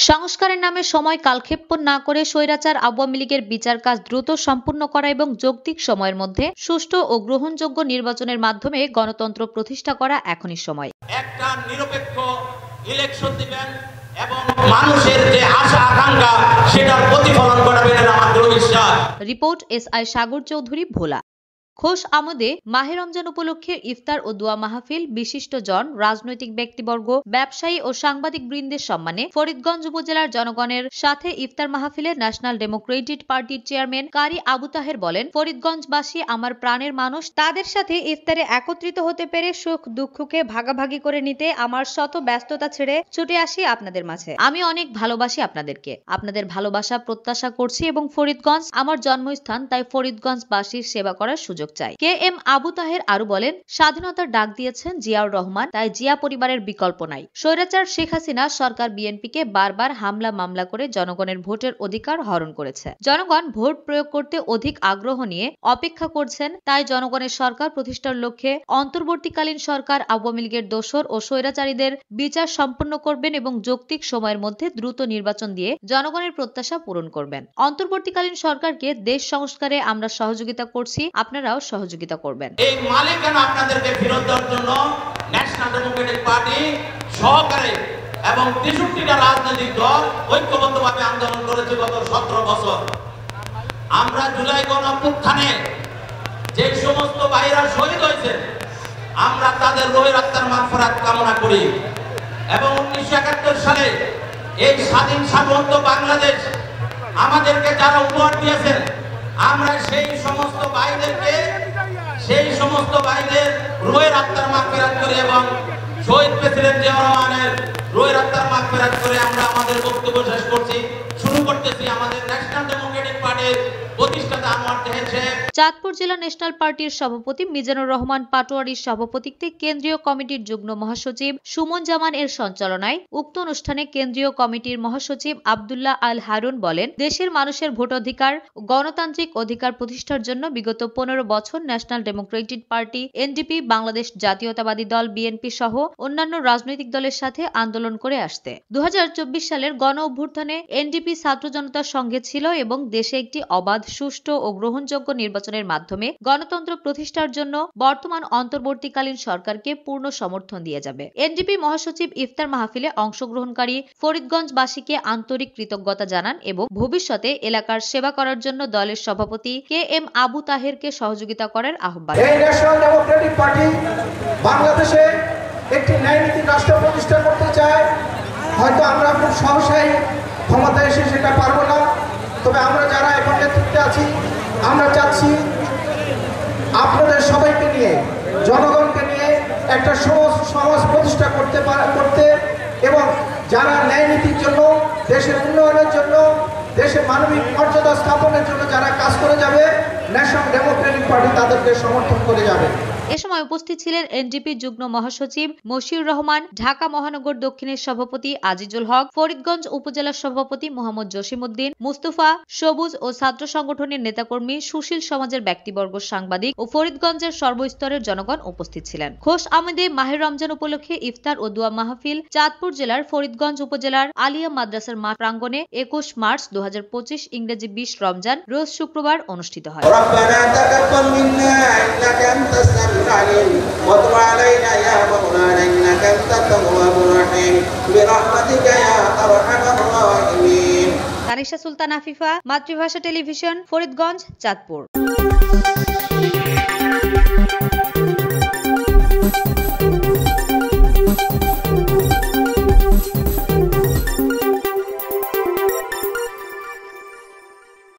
সংস্কারের নামে সময় কালক্ষেপণ না করে স্বৈরাচার আওয়ামী লীগের বিচার কাজ দ্রুত সম্পূর্ণ করা এবং যৌক্তিক সময়ের মধ্যে সুষ্ঠু ও গ্রহণযোগ্য নির্বাচনের মাধ্যমে গণতন্ত্র প্রতিষ্ঠা করা এখনই সময়। একটা নিরপেক্ষ ইলেকশন দিবেন এবং মানুষের যে আশা আকাঙ্ক্ষা সেটার প্রতিফলন ঘটাবেন আমাদের বিশ্বাস। রিপোর্ট SI সাগর চৌধুরী, ভোলা। খোশ আমদে মাহে রমজান উপলক্ষে ইফতার ও দোয়া মাহফিল, বিশিষ্ট জন, রাজনৈতিক ব্যক্তিবর্গ, ব্যবসায়ী ও সাংবাদিক বৃন্দের সম্মানে ফরিদগঞ্জ উপজেলার জনগণের সাথে ইফতার মাহফিলে ন্যাশনাল ডেমোক্রেটিক পার্টির চেয়ারম্যান কারি আবু তাহের বলেন, ফরিদগঞ্জবাসী আমার প্রাণের মানুষ, তাদের সাথে ইফতারে একত্রিত হতে পেরে সুখ দুঃখকে ভাগাভাগি করে নিতে আমার শত ব্যস্ততা ছেড়ে ছুটে আসি আপনাদের মাঝে। আমি অনেক ভালোবাসি আপনাদেরকে, আপনাদের ভালোবাসা প্রত্যাশা করছি এবং ফরিদগঞ্জ আমার জন্মস্থান, তাই ফরিদগঞ্জবাসীর সেবা করার সুযোগ চাই। KM আবু তাহের আরো বলেন, স্বাধীনতার ডাক দিয়েছেন জিয়াউর রহমান, তাই জিয়া পরিবারের বিকল্প নাই। স্বৈরাচার শেখ হাসিনা সরকার বিএনপিকে বারবার হামলা মামলা করে জনগণের ভোটের অধিকার হরণ করেছে। জনগণ ভোট প্রয়োগ করতে অধিক আগ্রহ নিয়ে অপেক্ষা করছেন, তাই জনগণের সরকার প্রতিষ্ঠার লক্ষ্যে অন্তর্বর্তীকালীন সরকার আওয়ামী লীগের দোসর ও স্বৈরাচারীদের বিচার সম্পন্ন করবেন এবং যৌক্তিক সময়ের মধ্যে দ্রুত নির্বাচন দিয়ে জনগণের প্রত্যাশা পূরণ করবেন। অন্তর্বর্তীকালীন সরকারকে দেশ সংস্কারে আমরা সহযোগিতা করছি, আপনারাও সহযোগিতা করবেন। এই মালিকানা আপনাদেরকে ফেরত দেওয়ার জন্য ন্যাশনাল ডেমোক্রেটিক পার্টি সহকারে এবং 63টা রাজনৈতিক দল ঐক্যবদ্ধভাবে আন্দোলন করেছে গত 17 বছর। আমরা জুলাই গণঅভ্যুত্থানে যে সমস্ত ভাইরা শহীদ হয়েছে, আমরা তাদের রোহের আত্মার মাগফিরাত কামনা করি এবং 1971 সালে এই স্বাধীন সার্বভৌম বাংলাদেশ আমাদেরকে যারা উপহার দিয়েছেন, আমরা সেই সমস্ত ভাইদের রোহের আত্মার মাগফিরাত করি এবং শহীদ প্রেসিডেন্ট জিয়াউর রহমানের রোহের আত্মার মাগফিরাত করে আমরা আমাদের বক্তব্য শেষ করছি। শুরু করতেছি আমাদের ন্যাশনাল ডেমোক্রেটিক পার্টির প্রতিষ্ঠাতা আনোয়ার তাহের সাহেব। চাঁদপুর জেলা ন্যাশনাল পার্টির সভাপতি মিজানুর রহমান পাটোয়ারির সভাপতিত্বে কেন্দ্রীয় কমিটির যুগ্ম মহাসচিব সুমন জামান এর সঞ্চালনায় উক্ত অনুষ্ঠানে কেন্দ্রীয় কমিটির মহাসচিব আব্দুল্লাহ আল হারুন বলেন, দেশের মানুষের ভোটাধিকার ও গণতান্ত্রিক অধিকার প্রতিষ্ঠার জন্য বিগত 15 বছর national Democratic party NDP, Bangladesh জাতীয়তাবাদী দল BNP সহ অন্যান্য রাজনৈতিক দলের সাথে আন্দোলন করে আসতে 2024 সালের গণ অভ্যুত্থানে NDP ছাত্র জনতার সঙ্গে ছিল এবং দেশে একটি অবাধ, সুষ্ঠু ও গ্রহণযোগ্য নির্বাচনের মাধ্যমে গণতন্ত্র প্রতিষ্ঠার জন্য বর্তমান অন্তর্বর্তীকালীন সরকারকে পূর্ণ সমর্থন দিয়ে যাবে। NDP মহাসচিব ইফতার মাহফিলে অংশগ্রহণকারী ফরিদগঞ্জবাসীকে আন্তরিক কৃতজ্ঞতা জানান এবং ভবিষ্যতে এলাকার সেবা করার জন্য দলের সভাপতি KM আবু তাহেরকে সহযোগিতা করার আহ্বান। এই ন্যাশনাল ডেমোক্রেটিক পার্টি বাংলাদেশে একটি ন্যায়নীতিক রাষ্ট্র প্রতিষ্ঠা করতে চায়। হয়তো আমরা খুব সহসাই ক্ষমতায় এসে সেটা পারবো না, তবে আমরা যারা এখন নেতৃত্বে আছি, আমরা চাচ্ছি আপনাদের সবাইকে নিয়ে, জনগণকে নিয়ে একটা সমাজ প্রতিষ্ঠা করতে এবং যারা ন্যায় নীতির জন্য, দেশের উন্নয়নের জন্য, দেশের মানবিক মর্যাদা স্থাপনের জন্য যারা কাজ করে যাবে, ন্যাশনাল ডেমোক্রেটিক পার্টি তাদেরকে সমর্থন করে যাবে। এ সময় উপস্থিত ছিলেন NDP যুগ্ম মহাসচিব মশিউর রহমান, ঢাকা মহানগর দক্ষিণের সভাপতি আজিজুল হক, ফরিদগঞ্জ উপজেলার সভাপতি মোহাম্মদ জসিমউদ্দিন, মুস্তফা, সবুজ ও ছাত্র সংগঠনের নেতাকর্মী, সুশীল সমাজের ব্যক্তিবর্গ, সাংবাদিক ও ফরিদগঞ্জের সর্বস্তরের জনগণ উপস্থিত ছিলেন। খোশ আমদে মাহে রমজান উপলক্ষে ইফতার ও দোয়া মাহফিল চাঁদপুর জেলার ফরিদগঞ্জ উপজেলার আলিয়া মাদ্রাসার মাঠ প্রাঙ্গণে 21 মার্চ 2025 ইংরেজি 20 রমজান রোজ শুক্রবার অনুষ্ঠিত হয়। وتب علينا يا مولانا إنك أنت التواب الرحيم برحمتك يا أرحم الراحمين। তানিশা সুলতান আফিফা, মাতৃভাষা টেলিভিশন, ফরিদগঞ্জ, চাঁদপুর।